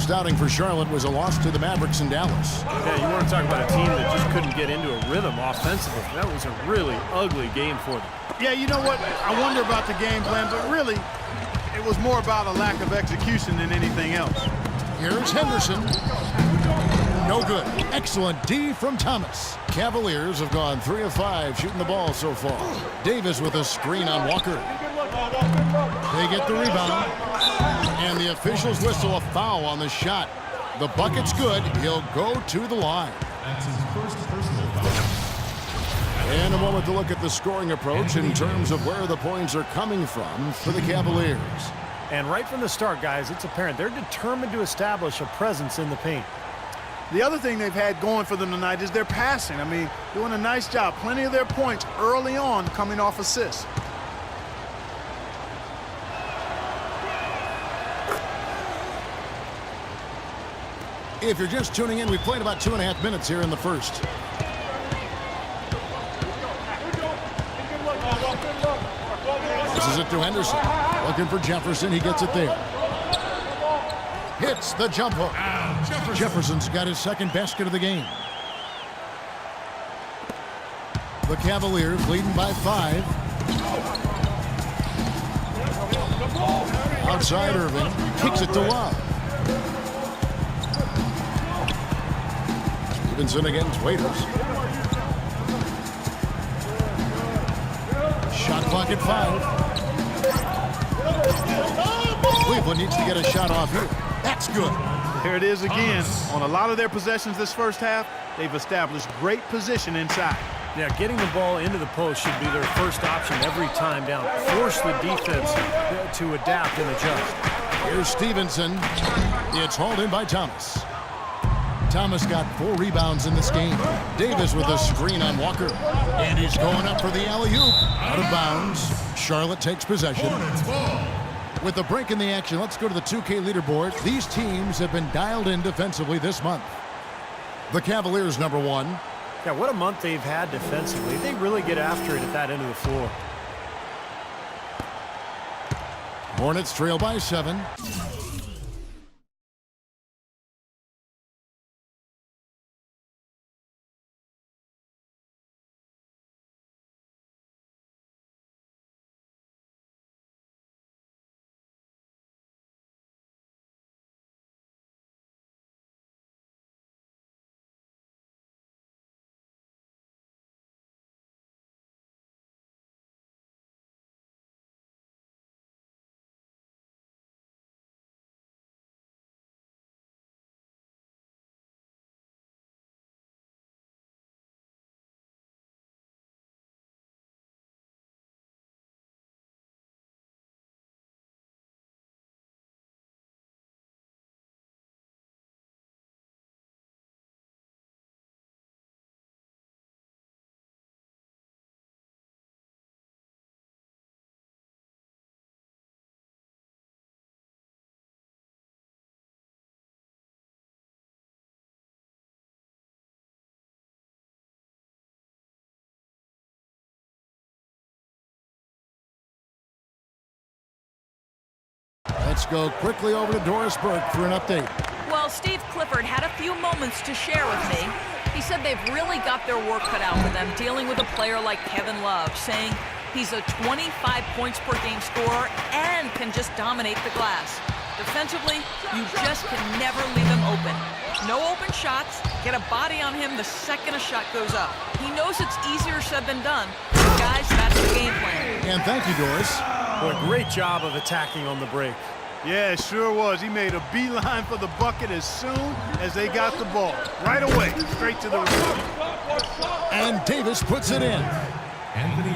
last outing for Charlotte was a loss to the Mavericks in Dallas. Yeah, you want to talk about a team that just couldn't get into a rhythm offensively. That was a really ugly game for them. Yeah, you know what? I wonder about the game plan, but really, it was more about a lack of execution than anything else. Here's Henderson. No good. Excellent D from Thomas. Cavaliers have gone 3 of 5 shooting the ball so far. Davis with a screen on Walker. They get the rebound. And the officials whistle a foul on the shot. The bucket's good. He'll go to the line. That's his first personal foul. And a moment to look at the scoring approach in terms of where the points are coming from for the Cavaliers. And right from the start, guys, it's apparent they're determined to establish a presence in the paint. The other thing they've had going for them tonight is their passing. I mean, doing a nice job. Plenty of their points early on coming off assists. If you're just tuning in, we played about 2.5 minutes here in the first. This is it to Henderson. Looking for Jefferson. He gets it there. Hits the jump hook. Jefferson's got his second basket of the game. The Cavaliers leading by 5. Outside Irving. Kicks it to Love. Stevenson against Waiters. Shot clock at 5. Cleveland needs to get a shot off here. That's good. Here it is again. On a lot of their possessions this first half, they've established great position inside. Yeah, getting the ball into the post should be their first option every time down. Force the defense to adapt and adjust. Here's Stevenson. It's hauled in by Thomas. Thomas got 4 rebounds in this game. Davis with a screen on Walker. And he's going up for the alley-oop. Out of bounds. Charlotte takes possession. With the break in the action, let's go to the 2K leaderboard. These teams have been dialed in defensively this month. The Cavaliers, number 1. Yeah, what a month they've had defensively. They really get after it at that end of the floor. Hornets trail by 7. Let's go quickly over to Doris Burke for an update. Well, Steve Clifford had a few moments to share with me. He said they've really got their work cut out for them dealing with a player like Kevin Love, saying he's a 25 points per game scorer and can just dominate the glass. Defensively, you just can never leave him open. No open shots. Get a body on him the second a shot goes up. He knows it's easier said than done. Guys, that's the game plan. And thank you, Doris. What a great job of attacking on the break. Yeah, it sure was. He made a beeline for the bucket as soon as they got the ball. Right away, straight to the rim. And Davis puts it in.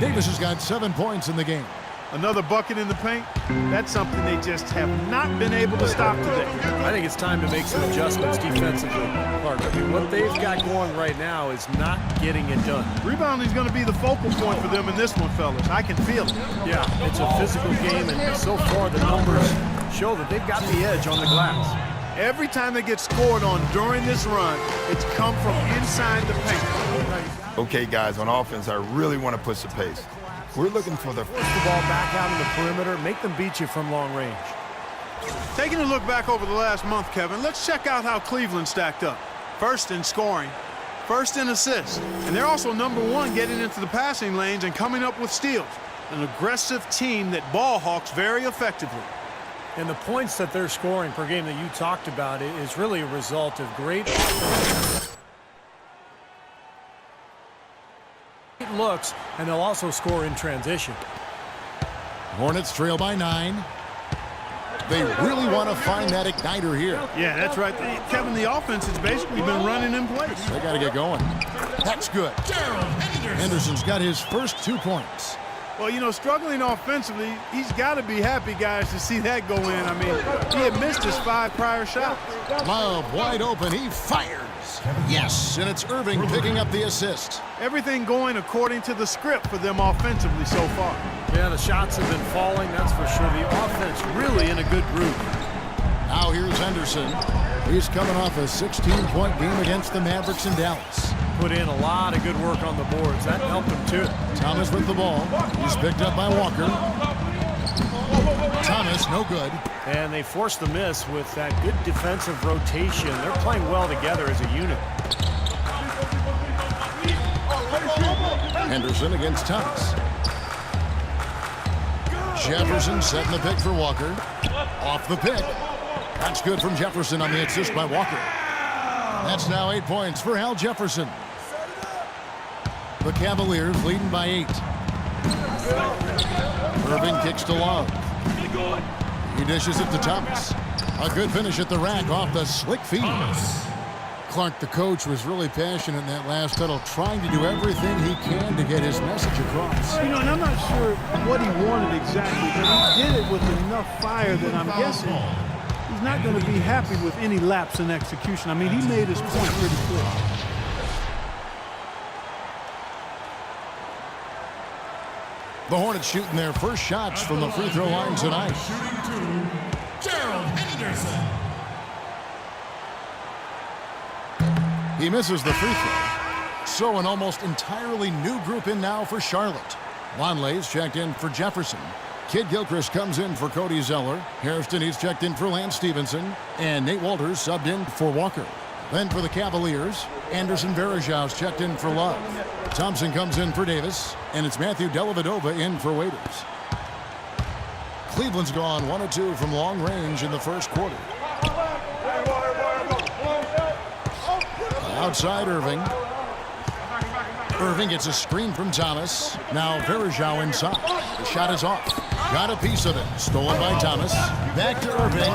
Davis has got 7 points in the game. Another bucket in the paint. That's something they just have not been able to stop today. I think it's time to make some adjustments defensively. Clark, I mean, what they've got going right now is not getting it done. Rebounding is going to be the focal point for them in this one, fellas. I can feel it. Yeah, it's a physical game, and so far the numbers show that they've got the edge on the glass. Every time they get scored on during this run, it's come from inside the paint. Okay, guys, on offense, I really want to push the pace. We're looking for the Push the ball back out in the perimeter, make them beat you from long range. Taking a look back over the last month, Kevin, let's check out how Cleveland stacked up. First in scoring, first in assists, and they're also #1 getting into the passing lanes and coming up with steals. An aggressive team that ball hawks very effectively. And the points that they're scoring per game that you talked about is really a result of great looks, and they'll also score in transition. Hornets trail by 9. They really want to find that igniter here. Yeah, that's right. Kevin, the offense has basically been running in place. They got to get going. That's good. Henderson's got his first 2 points. Well, you know, struggling offensively, he's got to be happy, guys, to see that go in. I mean, he had missed his 5 prior shots. Love wide open. He fires. Yes, and it's Irving picking up the assist. Everything going according to the script for them offensively so far. Yeah, the shots have been falling, that's for sure. The offense really in a good groove. Now here's Henderson. He's coming off a 16-point game against the Mavericks in Dallas. Put in a lot of good work on the boards. That helped him, too. Thomas with the ball. He's picked up by Walker. Thomas, no good. And they forced the miss with that good defensive rotation. They're playing well together as a unit. Henderson against Thomas. Jefferson setting the pick for Walker. Off the pick. That's good from Jefferson on the assist by Walker. That's now 8 points for Al Jefferson. The Cavaliers leading by 8. Irving kicks to Love. He dishes it to Thomas. A good finish at the rack off the slick feed. Clark, the coach, was really passionate in that last huddle, trying to do everything he can to get his message across. You know, and I'm not sure what he wanted exactly, but he did it with enough fire that I'm guessing he's not going to be happy with any lapse in execution. I mean, he made his point pretty clear. The Hornets shooting their first shots from the free throw line tonight. Shooting 2, Gerald Henderson. He misses the free throw. So an almost entirely new group in now for Charlotte. Longley's checked in for Jefferson. Kid Gilchrist comes in for Cody Zeller. Hairston, he's checked in for Lance Stevenson. And Nate Walters subbed in for Walker. Then for the Cavaliers, Anderson Varejau's checked in for Love. Thompson comes in for Davis. And it's Matthew Dellavedova in for Waiters. Cleveland's gone 1 of 2 from long range in the first quarter. Outside Irving. Irving gets a screen from Thomas. Now Varejao inside. The shot is off. Got a piece of it. Stolen by Thomas. Back to Irving.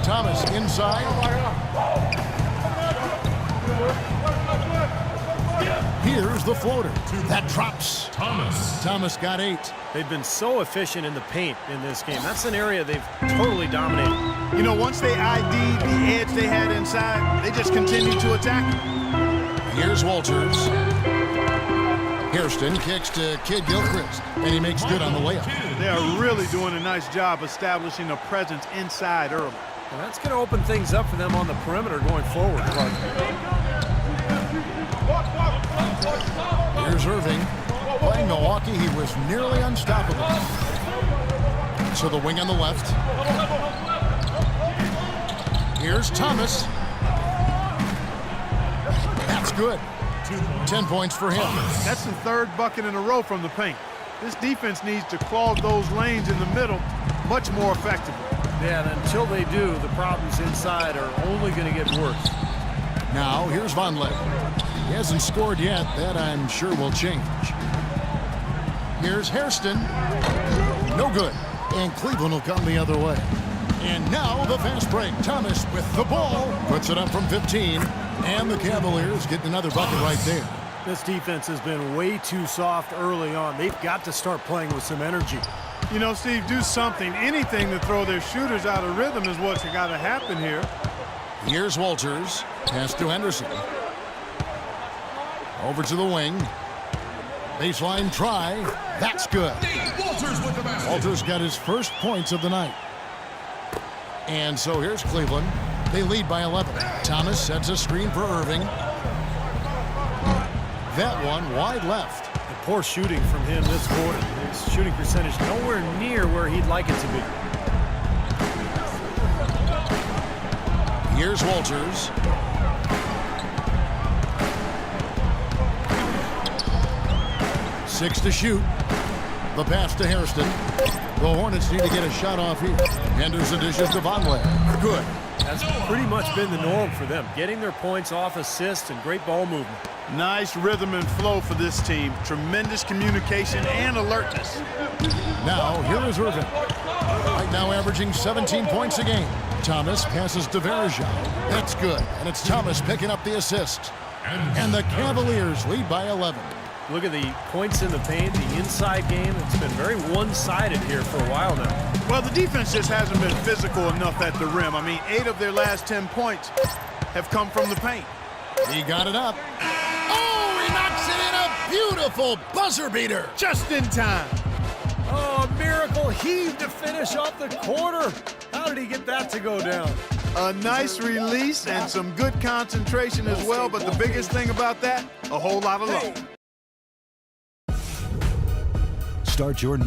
Thomas inside. Here's the floater. That drops. Thomas got 8. They've been so efficient in the paint in this game. That's an area they've totally dominated. You know, once they ID'd the edge they had inside, they just continued to attack it. Here's Walters. Hairston kicks to Kid Gilchrist, and he makes good on the layup. They are really doing a nice job establishing a presence inside early. And that's going to open things up for them on the perimeter going forward. Here's Irving. Playing Milwaukee, he was nearly unstoppable. So the wing on the left. Here's Thomas. That's good. 10 points for him. That's the 3rd bucket in a row from the paint. This defense needs to clog those lanes in the middle much more effectively. Yeah, and until they do, the problems inside are only going to get worse. Now, here's Vonleh. He hasn't scored yet. That, I'm sure, will change. Here's Hairston. No good. And Cleveland will come the other way. And now the fast break. Thomas with the ball. Puts it up from 15. And the Cavaliers get another bucket right there. This defense has been way too soft early on. They've got to start playing with some energy. You know, Steve, do something, anything to throw their shooters out of rhythm is what's got to happen here. Here's Walters. Pass to Henderson. Over to the wing. Baseline try. That's good. Walters got his first points of the night. And so here's Cleveland. They lead by 11. Thomas sets a screen for Irving. That one wide left. The poor shooting from him this quarter. His shooting percentage nowhere near where he'd like it to be. Here's Walters. Six to shoot. The pass to Hairston. The Hornets need to get a shot off here. Henderson dishes to Vonleh. Good. That's pretty much been the norm for them, getting their points off assists and great ball movement. Nice rhythm and flow for this team. Tremendous communication and alertness. Now, here is Irvin. Right now averaging 17 points a game. Thomas passes to Varejao. That's good, and it's Thomas picking up the assist. And the Cavaliers lead by 11. Look at the points in the paint, the inside game. It's been very one-sided here for a while now. Well, the defense just hasn't been physical enough at the rim. I mean, 8 of their last 10 points have come from the paint. He got it up. Oh, he knocks it in, a beautiful buzzer beater. Just in time. Oh, a miracle heave to finish off the quarter. How did he get that to go down? A nice release and some good concentration as well, but the biggest thing about that, a whole lot of luck. Start your new